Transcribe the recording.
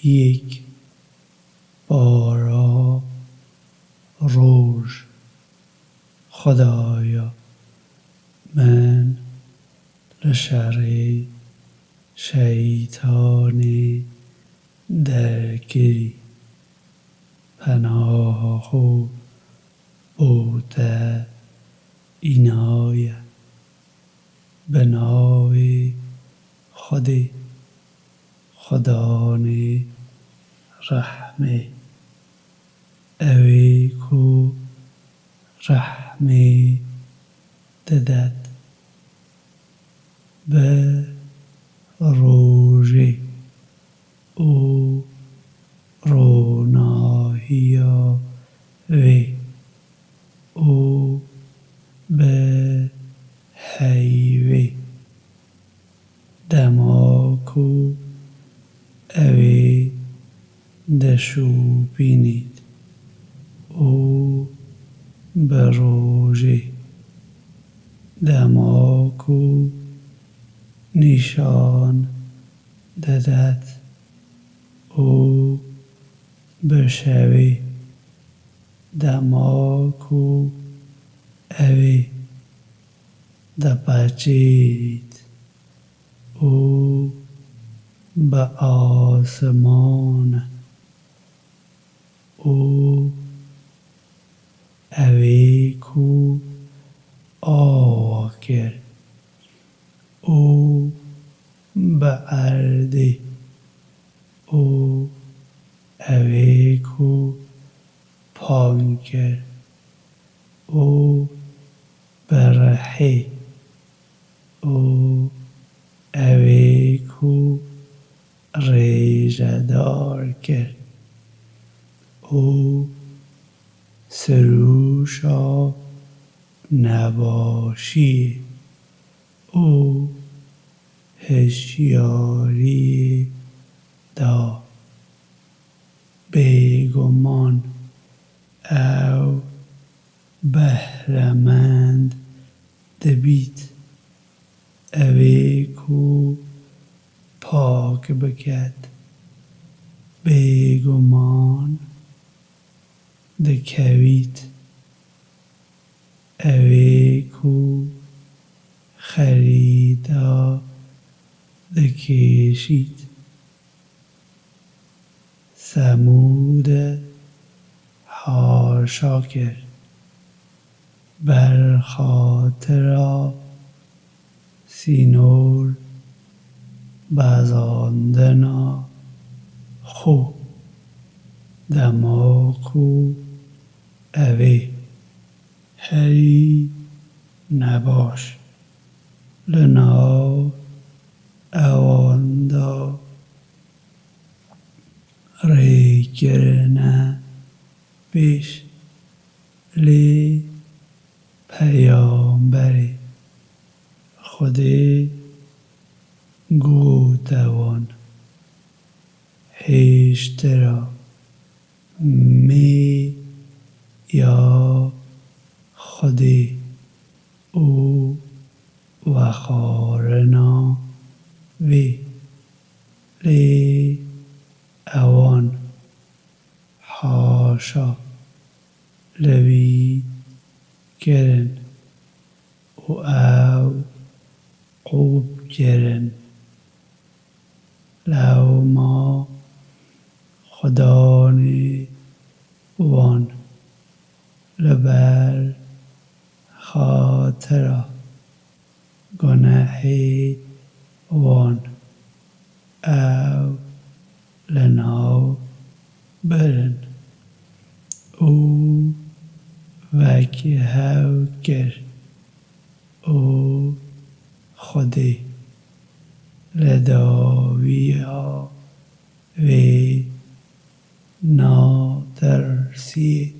یک بارا روژ. خدایا من لشر شیطان درگیری پناه خو بوده اینایه به نام خودی خدای رحمه اوی کو رحمه ددد به روژه او روناهیا وی او به حیوی دماکو اوی دشو بینید او به روژه دماکو نشان ددد او به شوی دماکو اوی دپچید او به آسمان او اوی کو آگر او به اردی او اوی کو پانکر او برحی او اوی کو ریجدار کرد او سروشا نباشی او هشیاری دا بیگمان او بهرمند دبیت اوی کو پاک بکد بیگمان دکویت اوی کو خریدا دکشید سمود حاشا کرد بر خاطر سینور بزاندنا خو دماکو اوی هری نباش لنا اواندا ریگرنه بیش لی پیامبری خودی گوتوان هیشترا می یا خودی او و خارنا وی لی اوان حاشا لوی گرن او قوب گرن لو ما خدانی وان لبر خاطر گناهی وان او لناو برن او وکی هاو گر او خودی لداویا وی ناترسی